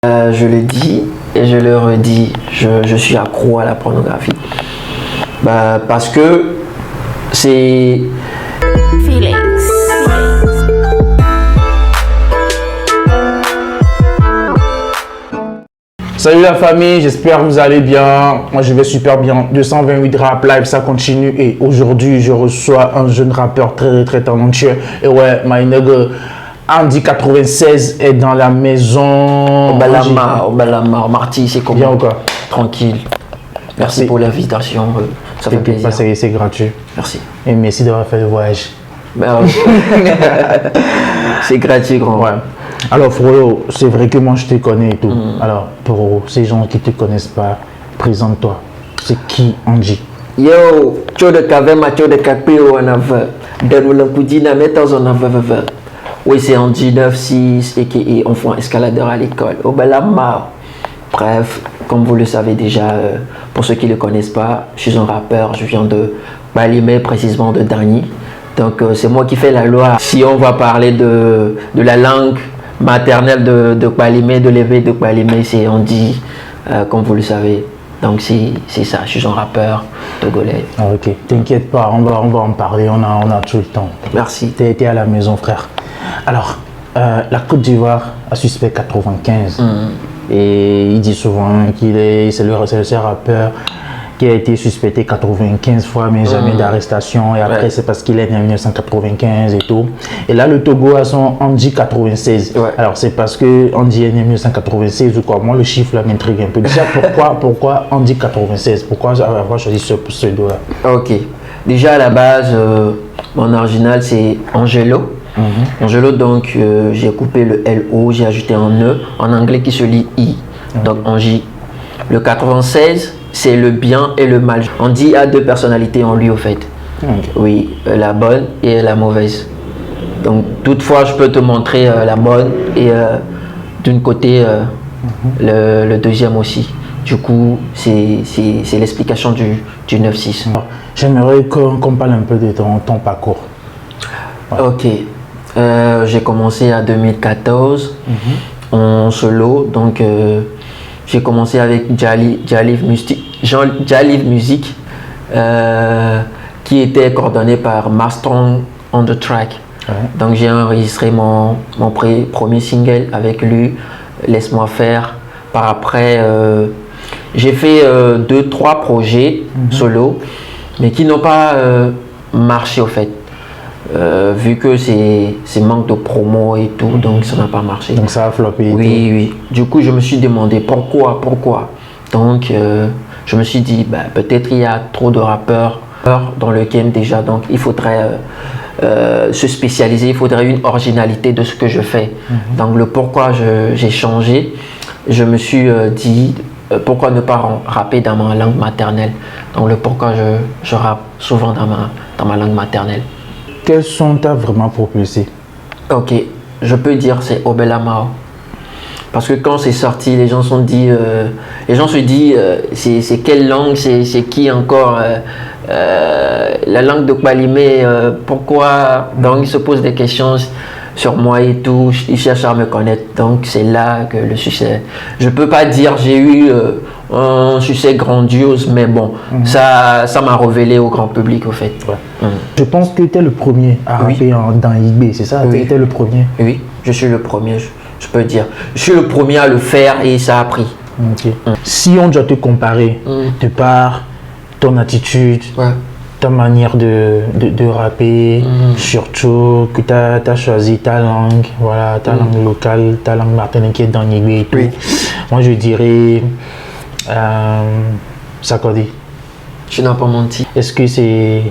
Je le dis et je le redis, je suis accro à la pornographie. Parce que c'est... Feelings. Salut la famille, j'espère que vous allez bien. Moi je vais super bien. 228 Rap Live, ça continue. Et aujourd'hui, je reçois un jeune rappeur très talentueux. Et ouais, my nigga Andy 96 est dans la maison. Obalama, Marty, c'est comment? Bien ou quoi? Tranquille. Merci pour l'invitation. Ça fait plaisir. C'est gratuit. Merci. Et merci d'avoir fait le voyage. C'est gratuit, grand. Ouais. Alors Frollo, c'est vrai que moi je te connais et tout. Alors pour ces gens qui ne te connaissent pas, présente-toi. C'est qui Andy? Yo, tu de Kavema, tu de Kapio, on a vu. Deroulankoudina, mettons en avant. Oui, c'est Andy 96, a.k.a. enfant escaladeur à l'école. Obalama. Bref, comme vous le savez déjà, pour ceux qui ne le connaissent pas, je suis un rappeur, je viens de Balimé, précisément de Dany. Donc c'est moi qui fais la loi. Si on va parler de la langue maternelle de Balimé, de l'éveil de Balimé, c'est Andy, comme vous le savez. Donc c'est ça, je suis un rappeur togolais. Ah, ok, t'inquiète pas, on va en parler, on a tout le temps. Merci. T'as été à la maison, frère. Alors, la Côte d'Ivoire a suspect 95. Et il dit souvent c'est le seul rappeur qui a été suspecté 95 fois, mais jamais d'arrestation. Et après, c'est parce qu'il est né en 1995 et tout. Et là, le Togo a son Andy 96. Ouais. Alors, c'est parce que Andy est né en 1996 ou quoi? Moi, le chiffre là m'intrigue un peu. Déjà, pourquoi Andy 96? Pourquoi avoir choisi ce pseudo-là? Ok. Déjà, à la base, mon original, c'est Angelo. Angelo, donc, j'ai coupé le LO, j'ai ajouté un E en anglais qui se lit I. Donc, Angie. Le 96, c'est le bien et le mal. Andy a deux personnalités en lui, au fait. Oui, la bonne et la mauvaise. Donc, toutefois, je peux te montrer la bonne et d'un côté, le deuxième aussi. Du coup, c'est l'explication du 9-6. J'aimerais qu'on parle un peu de ton parcours. Ouais. Ok. J'ai commencé en 2014 en solo. Donc, j'ai commencé avec Jalive Music, qui était coordonné par Mastron on the track. Ouais. Donc j'ai enregistré mon premier single avec lui, Laisse-moi faire. Par après, j'ai fait 2-3 projets solo, mais qui n'ont pas marché au fait. Vu que c'est manque de promo et tout, donc ça n'a pas marché. Donc ça a floppé. Oui. Du coup, je me suis demandé pourquoi. Donc, je me suis dit, peut-être il y a trop de rappeurs dans le game déjà, donc il faudrait se spécialiser, il faudrait une originalité de ce que je fais. Donc, le pourquoi j'ai changé, je me suis dit, pourquoi ne pas rapper dans ma langue maternelle? Donc, le pourquoi je rappe souvent dans ma langue maternelle. Quels sons t'as vraiment propulsé? Ok, je peux dire c'est Obalama. Parce que quand c'est sorti, les gens se disent c'est quelle langue, c'est qui encore la langue de Balimé, pourquoi? Donc ils se posent des questions sur moi et tout, ils cherchent à me connaître. Donc c'est là que le succès. Je peux pas dire j'ai eu un succès grandiose, mais bon, ça m'a révélé au grand public au fait. Ouais. Je pense que tu es le premier à rapper dans IB, c'est ça? Tu étais le premier? Oui, je suis le premier, je peux dire. Je suis le premier à le faire et ça a pris. Okay. Si on doit te comparer de par ton attitude, ta manière de rapper, surtout que tu as choisi ta langue, voilà, ta langue locale, ta langue martiniquaise qui est dans IB et tout. Moi je dirais Sarkodie. Tu n'as pas menti. Est-ce que c'est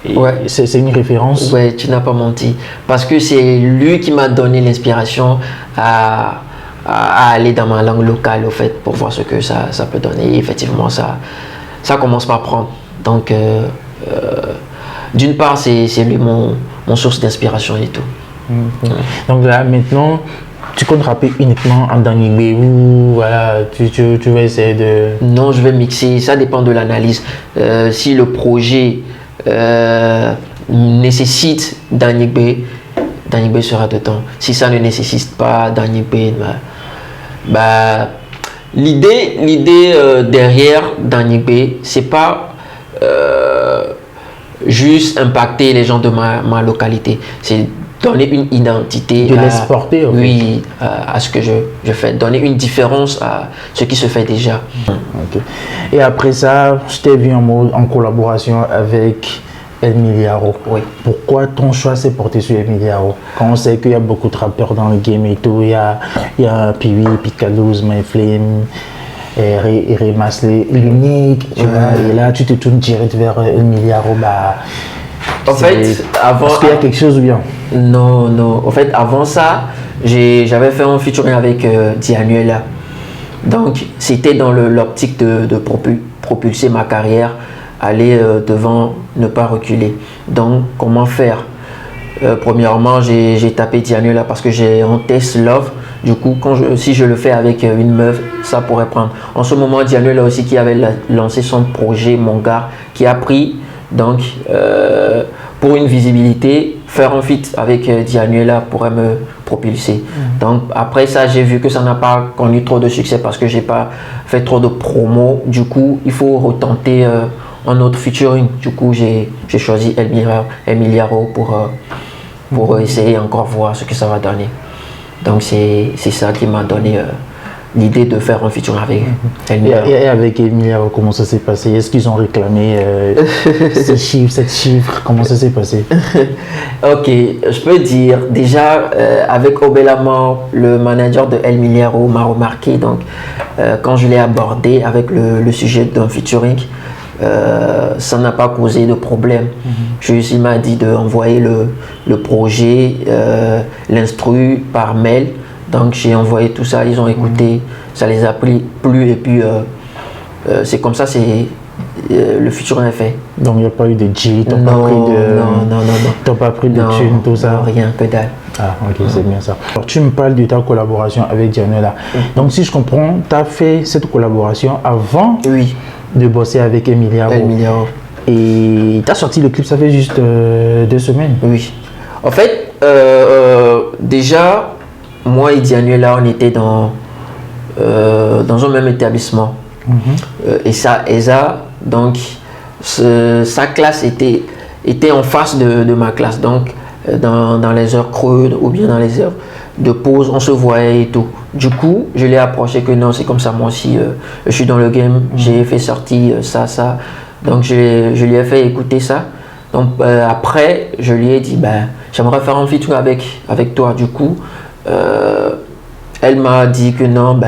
une référence? Ouais, tu n'as pas menti. Parce que c'est lui qui m'a donné l'inspiration à aller dans ma langue locale, au fait, pour voir ce que ça peut donner. Et effectivement, ça commence par prendre. Donc, d'une part, c'est lui mon source d'inspiration et tout. Donc là, maintenant, tu comptes rapper uniquement en Danigbe ou voilà, tu vas essayer de... Non, je vais mixer, ça dépend de l'analyse. Si le projet nécessite Danigbe sera dedans. Si ça ne nécessite pas Danigbe, Bah, l'idée derrière Danny B, c'est pas juste impacter les gens de ma localité, c'est donner une identité, de l'exporter oui, à ce que je fais, donner une différence à ce qui se fait déjà. Okay. Et après ça, je t'ai vu en collaboration avec El Miliaro. Oui. Pourquoi ton choix s'est porté sur El Miliaro? Quand on sait qu'il y a beaucoup de rappeurs dans le game et tout, il y a Piwi, Picalouz, Myflame, et Remasley, l'unique, tu vois, et là tu te tournes direct vers El Miliaro. Bah, en fait, avant... Parce qu'il y a quelque chose ou bien? Non. En fait, avant ça, j'avais fait un featuring avec Dianuela. Donc, c'était dans l'optique de propulser ma carrière, aller devant, ne pas reculer. Donc, comment faire? Premièrement, j'ai tapé Dianuela parce que j'ai un test love. Du coup, si je le fais avec une meuf, ça pourrait prendre. En ce moment, Dianuela aussi qui avait lancé son projet Mon Gars, qui a pris, donc, pour une visibilité, faire un feat avec Dianuela pourrait me propulser. Donc après ça, j'ai vu que ça n'a pas connu trop de succès parce que j'ai pas fait trop de promo. Du coup, il faut retenter un autre featuring. Du coup, j'ai choisi El Miliaro pour essayer encore voir ce que ça va donner. Donc c'est ça qui m'a donné l'idée de faire un featuring avec El Miliaro. Et avec El Miliaro, comment ça s'est passé? Est-ce qu'ils ont réclamé cette chiffre? Comment ça s'est passé? Ok, je peux dire, déjà avec Obelamo, le manager de El Miliaro m'a remarqué, donc quand je l'ai abordé avec le sujet d'un featuring, ça n'a pas causé de problème. Juste, il m'a dit d'envoyer le projet, l'instru par mail. Donc j'ai envoyé tout ça, ils ont écouté, ça les a plu et puis c'est comme ça, le featuring est fait. Donc il n'y a pas eu de G, t'as pas pris de thune, tout ça? Non, rien, que dalle. Ah ok, c'est bien ça. Alors tu me parles de ta collaboration avec Dianuela. Donc si je comprends, tu as fait cette collaboration avant de bosser avec El Miliaro. Et tu as sorti le clip, ça fait juste 2 semaines. Oui. En fait, déjà, moi et Dianuela, on était dans un même établissement. Et ça, Eza, donc, sa classe était en face de ma classe. Donc, dans les heures creuses ou bien dans les heures de pause, on se voyait et tout. Du coup, je l'ai approché que non, c'est comme ça, moi aussi, je suis dans le game, j'ai fait sortir ça. Donc, je lui ai fait écouter ça. Donc, après, je lui ai dit, j'aimerais faire un featuring avec toi. Du coup, elle m'a dit que non,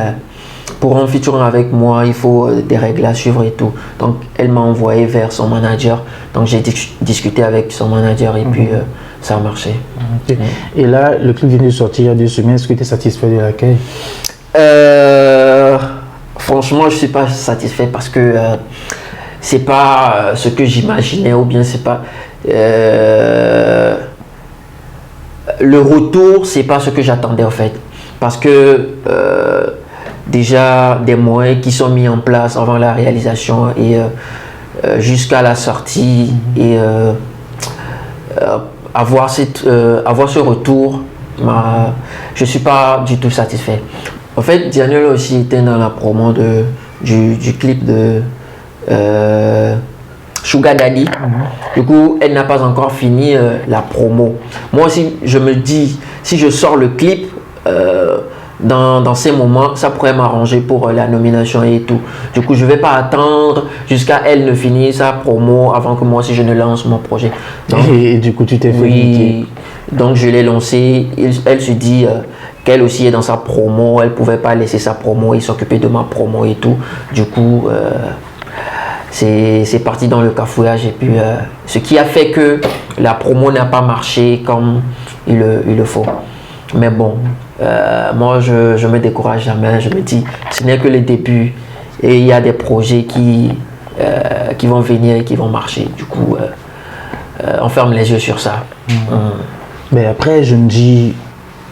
pour un featuring avec moi, il faut des règles à suivre et tout. Donc, elle m'a envoyé vers son manager. Donc, j'ai discuté avec son manager et puis ça a marché. Et là, le clip vient de sortir il y a 2 semaines. Est-ce que tu es satisfait de l'accueil? Franchement, je ne suis pas satisfait parce que c'est pas ce que j'imaginais ou bien c'est pas... le retour, c'est pas ce que j'attendais en fait. Parce que déjà des moyens qui sont mis en place avant la réalisation et jusqu'à la sortie et avoir ce retour, je suis pas du tout satisfait. En fait, Dianuela aussi était dans la promo du clip de Sugar Daddy. Du coup, elle n'a pas encore fini la promo. Moi aussi, je me dis, si je sors le clip dans ces moments, ça pourrait m'arranger pour la nomination et tout. Du coup, je ne vais pas attendre jusqu'à elle ne finisse sa promo avant que moi aussi je ne lance mon projet. Donc, et du coup, tu t'es fait niquer. Donc, je l'ai lancé. Elle se dit qu'elle aussi est dans sa promo. Elle ne pouvait pas laisser sa promo et s'occuper de ma promo et tout. Du coup, c'est parti dans le cafouillage. Et puis, ce qui a fait que la promo n'a pas marché comme il le faut. Mais bon, moi, je me décourage jamais. Je me dis, ce n'est que le début. Et il y a des projets qui vont venir et qui vont marcher. Du coup, on ferme les yeux sur ça. Mais après, je me dis,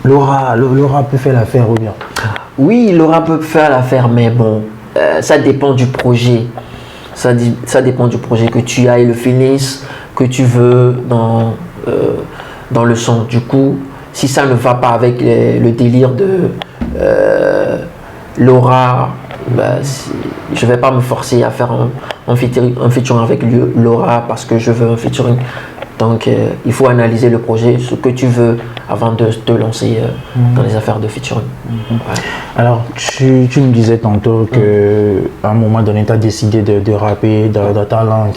Laura peut faire l'affaire ou bien? Oui, Laura peut faire l'affaire, mais bon, ça dépend du projet. Ça dépend du projet que tu as et le feeling que tu veux dans le son. Du coup, si ça ne va pas avec le délire Laura, je vais pas me forcer à faire un featuring avec Laura parce que je veux un featuring. Donc, il faut analyser le projet, ce que tu veux, avant de te lancer dans les affaires de featuring. Ouais. Alors, tu me disais tantôt qu'à un moment donné, tu as décidé de rapper dans ta langue,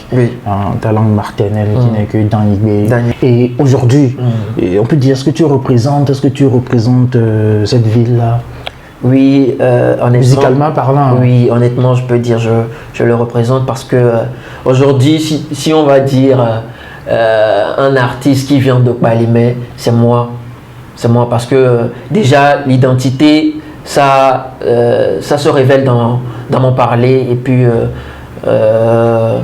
ta langue martinienne, qui n'est que Danigbe. Et aujourd'hui, on peut dire ce que tu représentes, cette ville-là? Oui, honnêtement. Musicalement parlant. Oui, honnêtement, je peux dire je le représente parce que aujourd'hui, si on va dire un artiste qui vient de Palimé, c'est moi. C'est moi parce que déjà, l'identité, ça se révèle dans mon parler et puis dans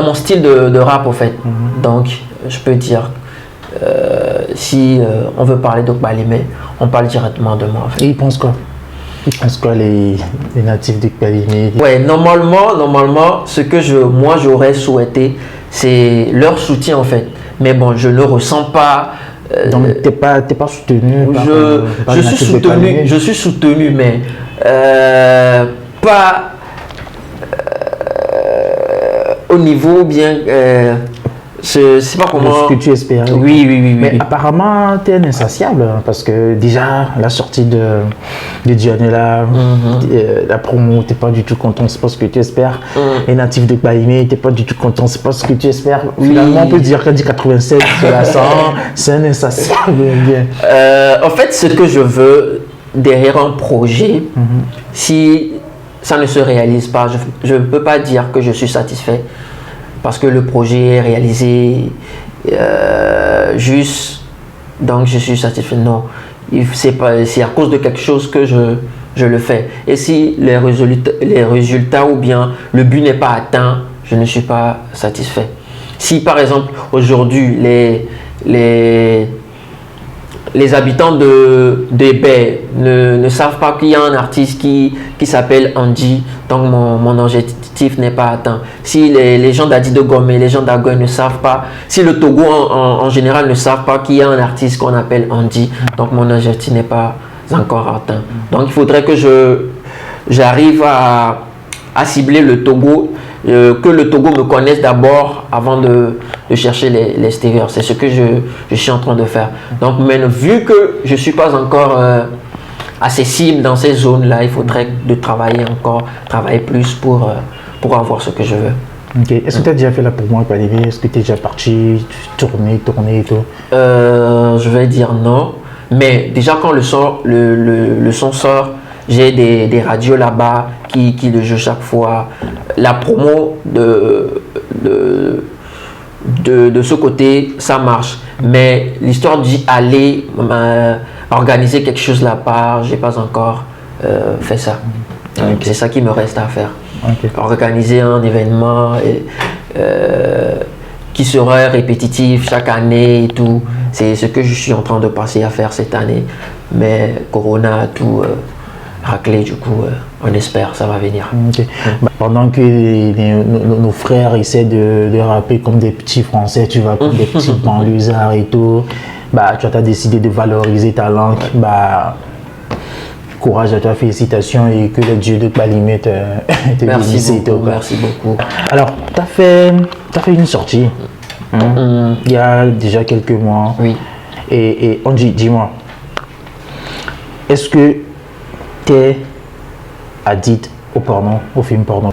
mon style de rap, en fait. Donc, je peux dire, si on veut parler de Palimé, on parle directement de moi. En fait. Et ils pensent quoi? Les natifs de Palimé? Ouais, normalement, ce que moi j'aurais souhaité, c'est leur soutien en fait. Mais bon, je ne ressens pas. Donc t'es pas soutenu par je suis soutenu, mais pas au niveau bien. Je sais pas comment. Ce que tu espérais. Oui. Mais apparemment, tu es insatiable parce que déjà, la sortie de Dianella, la promo, tu n'es pas du tout content, c'est pas ce que tu espères. Les natifs de Palimé, tu n'es pas du tout content, c'est pas ce que tu espères. Finalement, on peut dire qu'à 87 sur la 100, c'est un insatiable. En fait, ce que je veux derrière un projet, si ça ne se réalise pas, je ne peux pas dire que je suis satisfait. Parce que le projet est réalisé juste, donc je suis satisfait. Non, c'est à cause de quelque chose que je le fais. Et si les résultats ou bien le but n'est pas atteint, je ne suis pas satisfait. Si par exemple aujourd'hui les habitants de Baie ne savent pas qu'il y a un artiste qui s'appelle Andy, donc mon objectif n'est pas atteint. Si les gens d'Adi de Gomé, les gens d'Agoy ne savent pas, si le Togo en général ne savent pas qu'il y a un artiste qu'on appelle Andy, donc mon objectif n'est pas encore atteint. Donc il faudrait que j'arrive à cibler le Togo, que le Togo me connaisse d'abord avant de chercher l'extérieur. C'est ce que je suis en train de faire. Donc, mais vu que je ne suis pas encore accessible dans ces zones-là, il faudrait travailler plus pour avoir ce que je veux. Okay. Est-ce que tu as déjà fait la promo à Palimé? Est-ce que tu es déjà parti tourner et tout? Je vais dire non. Mais déjà, quand le son sort, j'ai des radios là-bas qui le jouent chaque fois. La promo de ce côté, ça marche. Mais l'histoire d'y aller, organiser quelque chose là-bas, j'ai pas encore fait ça. Okay. C'est ça qui me reste à faire. Okay. Organiser un événement qui serait répétitif chaque année et tout. C'est ce que je suis en train de passer à faire cette année. Mais Corona a tout raclé, du coup, on espère ça va venir. Okay. Pendant que nos frères essaient de rapper comme des petits Français, tu vas comme des petits banlieusards et tout, tu as décidé de valoriser ta langue. Courage à toi, félicitations et que le Dieu de Palimé te bénisse. Merci beaucoup. Alors, tu as fait une sortie il y a déjà quelques mois. Oui. Et on dit, dis-moi, est-ce que tu es addict au film porno?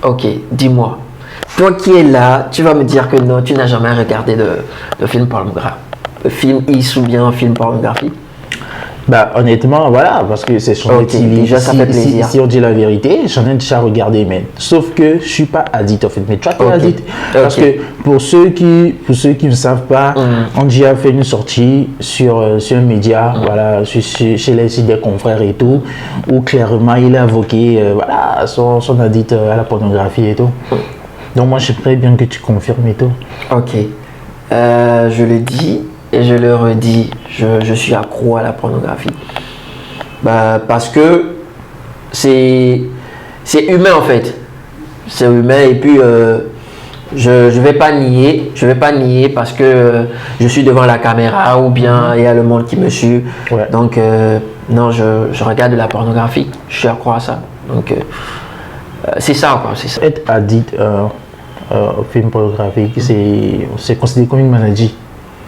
Ok, dis-moi. Toi qui es là, tu vas me dire que non, tu n'as jamais regardé de film pornographique. Film Is ou bien film pornographique? Honnêtement, voilà, parce que c'est sur TV. Déjà, ça fait plaisir. Si on dit la vérité, j'en ai déjà regardé, mais sauf que je suis pas addict en fait. Mais toi, tu es addict. Parce que pour ceux qui ne savent pas, Andy a fait une sortie sur un média, voilà, chez les sites des confrères et tout, où clairement il a invoqué son addict à la pornographie et tout. Donc moi, j'aimerais bien que tu confirmes et tout. Ok. Je le dis. Et je le redis, je suis accro à la pornographie. Parce que c'est humain en fait. C'est humain et puis Je vais pas nier, parce que je suis devant la caméra ou bien il y a le monde qui me suit. Ouais. Donc non, je regarde de la pornographie, je suis accro à ça. Donc c'est ça quoi, c'est ça. Être addict au film pornographique, c'est considéré comme une maladie.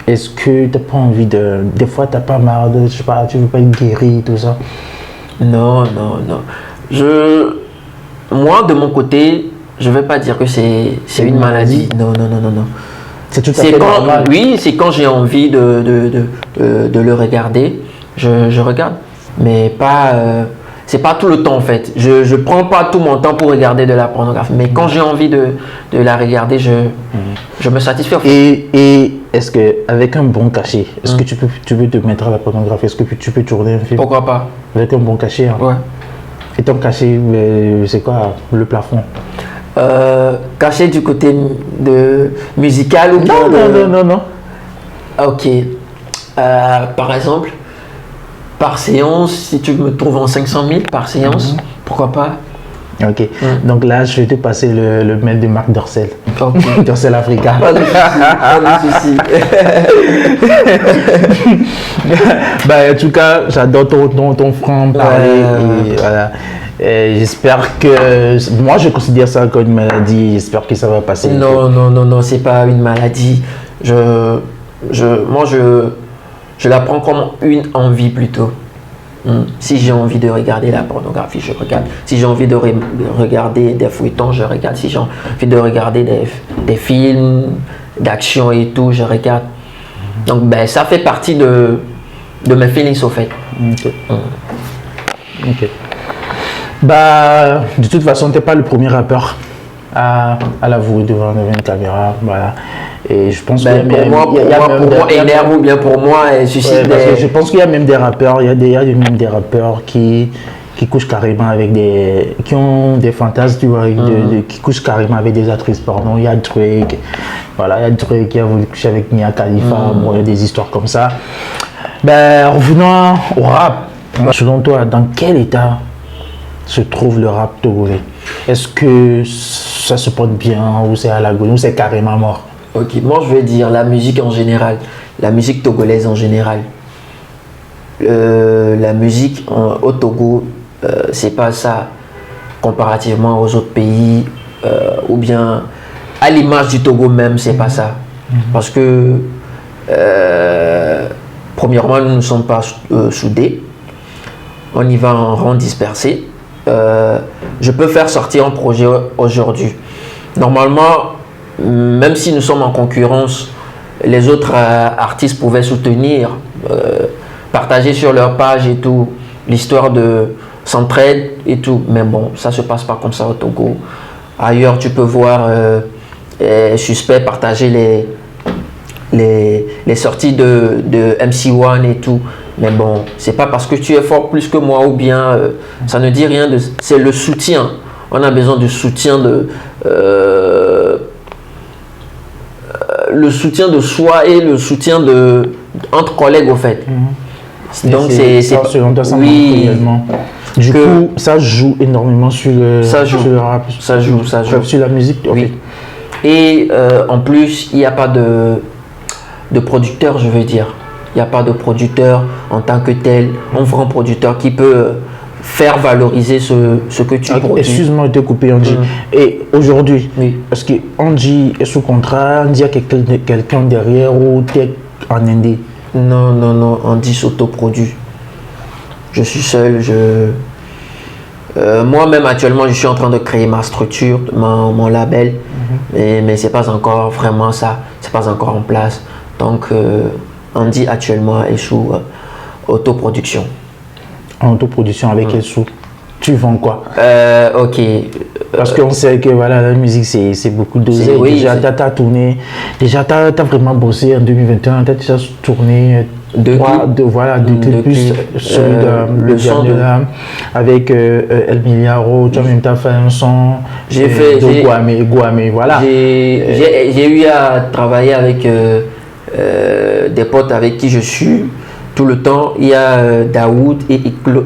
Est-ce que tu n'as pas envie de... Des fois, tu n'as pas marre de... Je sais pas, tu veux pas être guéri, tout ça? Non. Moi, de mon côté, je vais pas dire que c'est une maladie. Non. C'est tout à fait normal. Oui, c'est quand j'ai envie de le regarder, je regarde. Mais pas... c'est pas tout le temps en fait. Je prends pas tout mon temps pour regarder de la pornographie. Mais quand j'ai envie de la regarder, je me satisfais. En fait. Et est-ce qu'avec un bon cachet, est-ce que tu peux te mettre à la pornographie? Est-ce que tu peux tourner un film? Pourquoi pas? Avec un bon cachet, hein? Ouais. Et ton cachet, c'est quoi le plafond? Cachet du côté de musical ou bien Non. Ok. Par exemple, par séance, si tu me trouves en 500 000 par séance, pourquoi pas? Ok. Donc là, je vais te passer le mail de Marc Dorcel. Ok. Dorcel Africa. Pas de souci. En tout cas, j'adore ton franc parler. Et voilà. J'espère que... Moi, je considère ça comme une maladie. J'espère que ça va passer. Non, c'est pas une maladie. Moi, je la prends comme une envie plutôt. Si j'ai envie de regarder la pornographie, je regarde. Si j'ai envie de regarder des feuilletons, je regarde. Si j'ai envie de regarder des films d'action et tout, je regarde. Donc, ça fait partie de mes feelings au fait. Ok. De toute façon, tu n'es pas le premier rappeur à l'avouer devant une caméra. Voilà. Et je pense que pour moi, énerve ou bien pour moi, suscite je pense qu'il y a même des rappeurs, il y a même des rappeurs qui couchent carrément avec qui ont des fantasmes, tu vois, qui couchent carrément avec des actrices porno. Il y a Drake, voilà, il y a Drake qui a voulu coucher avec Mia Khalifa, bon, il y a des histoires comme ça. Revenons au rap. Selon toi, dans quel état se trouve le rap togolais? Est-ce que ça se porte bien ou c'est à l'agonie ou c'est carrément mort? Ok, moi je vais dire la musique en général, la musique togolaise en général. La musique au Togo, c'est pas ça comparativement aux autres pays ou bien à l'image du Togo même, c'est pas ça. Parce que premièrement, nous ne sommes pas soudés, on y va en rang dispersé. Je peux faire sortir un projet aujourd'hui. Normalement, même si nous sommes en concurrence, les autres artistes pouvaient soutenir, partager sur leur page et tout, l'histoire de s'entraide et tout. Mais bon, ça se passe pas comme ça au Togo. Ailleurs, tu peux voir Suspect partager les sorties de MC1 et tout. Mais bon, c'est pas parce que tu es fort plus que moi ou bien ça ne dit rien. C'est le soutien. On a besoin du soutien le soutien de soi et le soutien entre collègues au fait. Donc c'est selon toi, ça oui, du coup ça joue énormément sur le rap, ça joue sur la musique. Oui. Et en plus il n'y a pas de producteur, je veux dire. Il n'y a pas de producteur en tant que tel, un grand producteur qui peut faire valoriser ce que tu produis. Excuse-moi de te couper, Andy. Et aujourd'hui, est-ce que Andy est sous contrat, Andy a quelqu'un derrière ou tu es en indé? Non, Andy s'autoproduit. Je suis seul. Moi-même, actuellement, je suis en train de créer ma structure, mon label, mais ce n'est pas encore vraiment ça, c'est pas encore en place. Donc, Andy actuellement est sous autoproduction. En autoproduction avec quel sous? Tu vends quoi? Ok. Parce qu'on sait que voilà, la musique c'est beaucoup dosé. Oui, déjà, tu as tourné, déjà tu as vraiment bossé en 2021, tu as déjà tourné deux plus celui de le dernier là, avec El Miliaro, tu as même fait un son. J'ai fait Guamé, voilà. J'ai eu à travailler avec des potes avec qui je suis tout le temps. Il y a Daoud et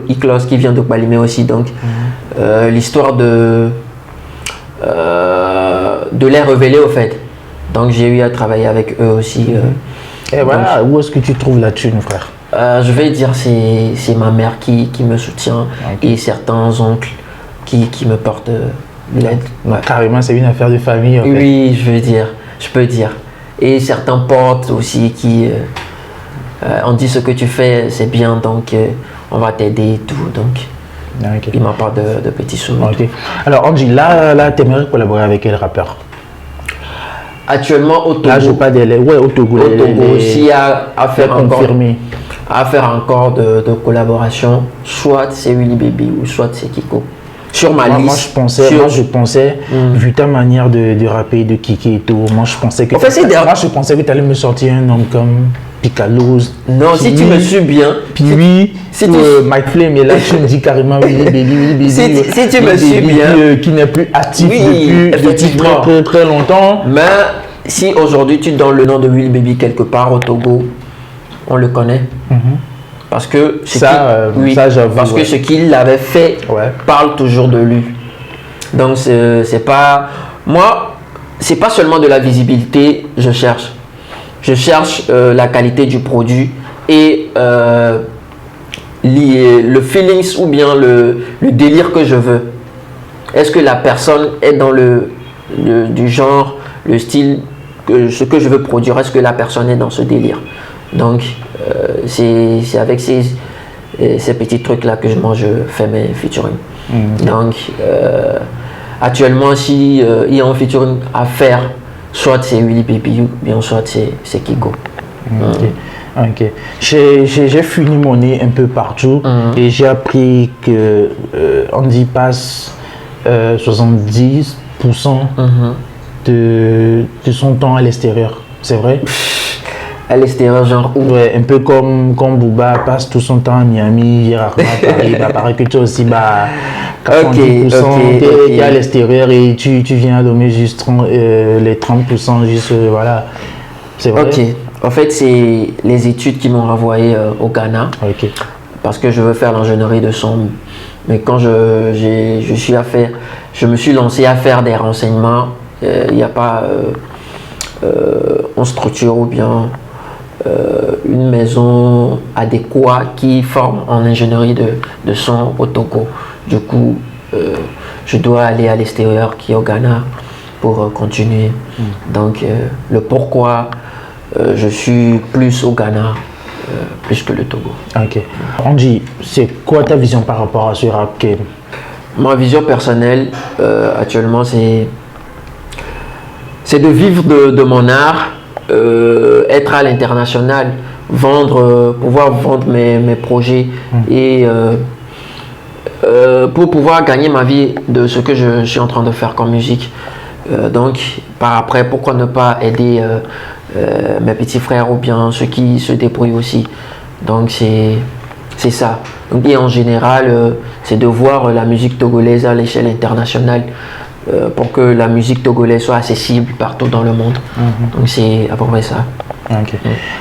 Iklos qui vient de Balimé aussi. Donc l'histoire de de les révéler au fait. Donc j'ai eu à travailler avec eux aussi. Et voilà, où est-ce que tu trouves la thune, frère? Je vais dire c'est ma mère qui me soutient et certains oncles qui me portent l'aide. Ouais. Carrément, c'est une affaire de famille. En fait. Oui, je peux dire. Et certains potes aussi qui on dit ce que tu fais, c'est bien, donc on va t'aider et tout. Donc ils m'apportent de petits sous. Okay. Alors Angie, là tu aimerais collaborer avec quel rappeur? Actuellement au Togo. Là, je pas des au Togo. Au Togo aussi à faire encore de collaboration. Soit c'est Willy Baby ou soit c'est Kiko. Sur ma liste. Moi je pensais, vu ta manière de rapper, de kicker et tout, moi je pensais que tu allais me sortir un nom comme Picaloz. Non, si tu me suis bien. Puis Mike Flame, et là tu me dis carrément Willy Baby. Si tu me suis bien. Qui n'est plus actif depuis très longtemps. Mais si aujourd'hui tu donnes le nom de Willy Baby quelque part au Togo, on le connaît. Parce que ce qu'il avait fait parle toujours de lui. Donc c'est pas moi, c'est pas seulement de la visibilité, je cherche la qualité du produit et le feelings ou bien le délire que je veux. Est-ce que la personne est dans du genre, le style, ce que je veux produire, est-ce que la personne est dans ce délire? Donc c'est avec ces petits trucs là que je fais mes featuring. Donc actuellement si il y a un featuring à faire, soit c'est Willy Baby ou bien soit c'est Kiko. Ok. J'ai fini mon nez un peu partout et j'ai appris que Andy passe 70% de son temps à l'extérieur. C'est vrai? À l'extérieur, genre où? Ouais, un peu comme Booba passe tout son temps à Miami, rarement à Paris. Pareil que toi aussi, 90% t'es à l'extérieur et tu viens à donner juste les 30%, juste voilà. C'est vrai? Ok. En fait, c'est les études qui m'ont renvoyé au Ghana. Parce que je veux faire l'ingénierie de son. Mais quand je me suis lancé à faire des renseignements, il n'y a pas une structure ou bien une maison adéquate qui forme en ingénierie de son au Togo. Du coup, je dois aller à l'extérieur qui est au Ghana pour continuer. Donc, le pourquoi je suis plus au Ghana plus que le Togo. Ok. Angie, c'est quoi ta vision par rapport à ce rap game? Ma vision personnelle actuellement, c'est de vivre de mon art, être à l'international, pouvoir vendre mes projets et pour pouvoir gagner ma vie de ce que je suis en train de faire comme musique. Donc, par après, pourquoi ne pas aider mes petits frères ou bien ceux qui se débrouillent aussi. Donc, c'est ça. Donc, et en général, c'est de voir la musique togolaise à l'échelle internationale pour que la musique togolaise soit accessible partout dans le monde. Donc, c'est à peu près ça. Ok.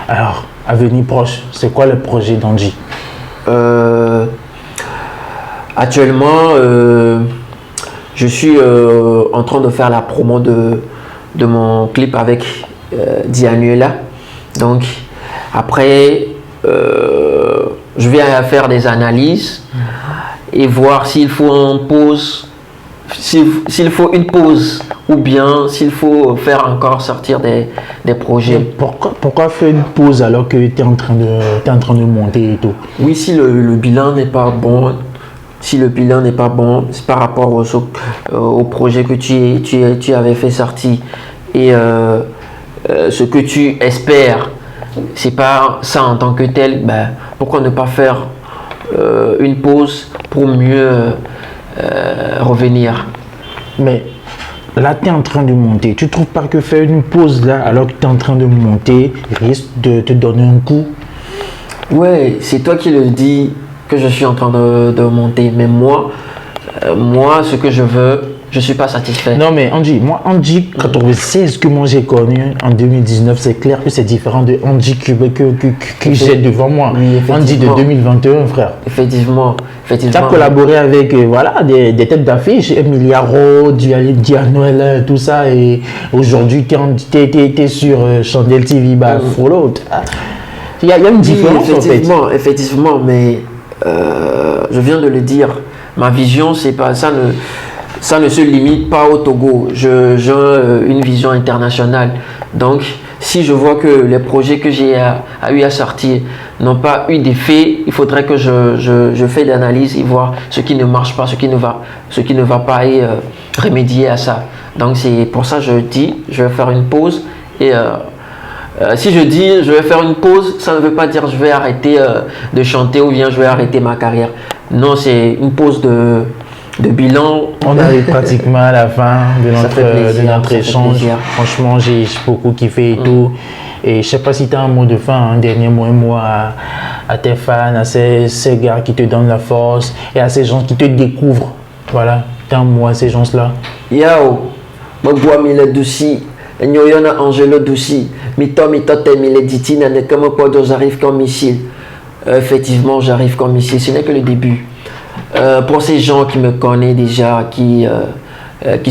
Alors, avenir proche, c'est quoi le projet d'Angie? Actuellement, je suis en train de faire la promo de mon clip avec Dianuela. Donc, après, je vais faire des analyses et voir s'il faut une pause ou bien s'il faut faire encore sortir des projets. Pourquoi faire une pause alors que tu es en train de monter et tout? Oui, si le bilan n'est pas bon. Si le bilan n'est pas bon, c'est par rapport au projet que tu avais fait sortir et ce que tu espères, c'est pas ça en tant que tel, pourquoi ne pas faire une pause pour mieux revenir? Mais là, tu es en train de monter. Tu ne trouves pas que faire une pause là, alors que tu es en train de monter, risque de te donner un coup? Ouais, c'est toi qui le dis que je suis en train de monter. Mais moi, ce que je veux, je suis pas satisfait. Non, mais Andy, moi, Andy 96 que moi j'ai connu en 2019, c'est clair que c'est différent de Andy que j'ai devant moi. Oui, Andy de 2021, frère. Effectivement. Tu as collaboré avec voilà, des têtes d'affiche, Emiliaro, Dianoël, tout ça, et aujourd'hui, tu es sur Chandelle TV, follow. Il y a une différence en fait. Effectivement, mais je viens de le dire, ma vision, c'est pas ça ne se limite pas au Togo. J'ai une vision internationale. Donc, si je vois que les projets que j'ai eu à sortir n'ont pas eu d'effet, il faudrait que je fasse l'analyse et voir ce qui ne marche pas, ce qui ne va pas et remédier à ça. Donc, c'est pour ça que je dis, je vais faire une pause et si je dis je vais faire une pause, ça ne veut pas dire je vais arrêter de chanter ou bien je vais arrêter ma carrière. Non, c'est une pause de bilan. On arrive pratiquement à la fin de notre échange. Franchement, j'ai beaucoup kiffé et tout. Et je sais pas si tu as un mot de fin, un dernier mot à tes fans, à ces gars qui te donnent la force et à ces gens qui te découvrent. Voilà, tu as un mot à ces gens-là. Yo, moi, Mille Douci, Nyoyona Angelo Douci, Mito te Mille Ditina, ne comme quoi j'arrive comme missile. Effectivement, j'arrive comme missile, ce n'est que le début. Pour ces gens qui me connaissent déjà, qui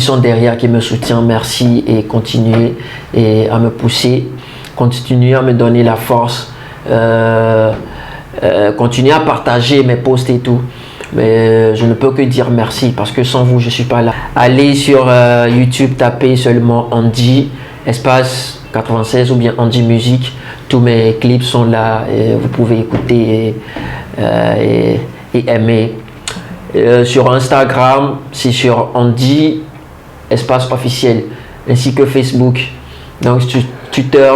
sont derrière, qui me soutiennent, merci et continuez à me pousser, continuez à me donner la force, continuez à partager mes posts et tout. Mais je ne peux que dire merci parce que sans vous, je ne suis pas là. Allez sur YouTube, tapez seulement Andy, espace 96 ou bien Andy Musique. Tous mes clips sont là et vous pouvez écouter et aimer. Sur Instagram, c'est sur Andy, espace officiel, ainsi que Facebook. Donc Twitter,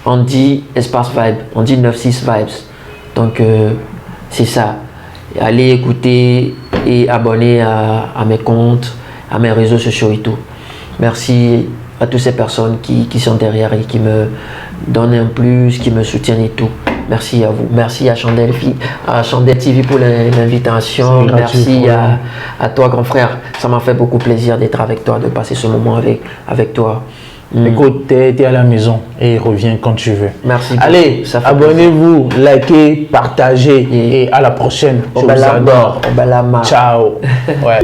Andy, espace vibe, Andy 96 vibes. Donc c'est ça. Allez écouter et abonner à mes comptes, à mes réseaux sociaux et tout. Merci à toutes ces personnes qui sont derrière et qui me donnent un plus, qui me soutiennent et tout. Merci à vous. Merci à Chandelle TV pour l'invitation. Merci à toi, grand frère. Ça m'a fait beaucoup plaisir d'être avec toi, de passer ce moment avec toi. Écoute, t'es à la maison et reviens quand tu veux. Merci. Allez, abonnez-vous, likez, partagez et à la prochaine. Je vous adore. Ciao. Ouais.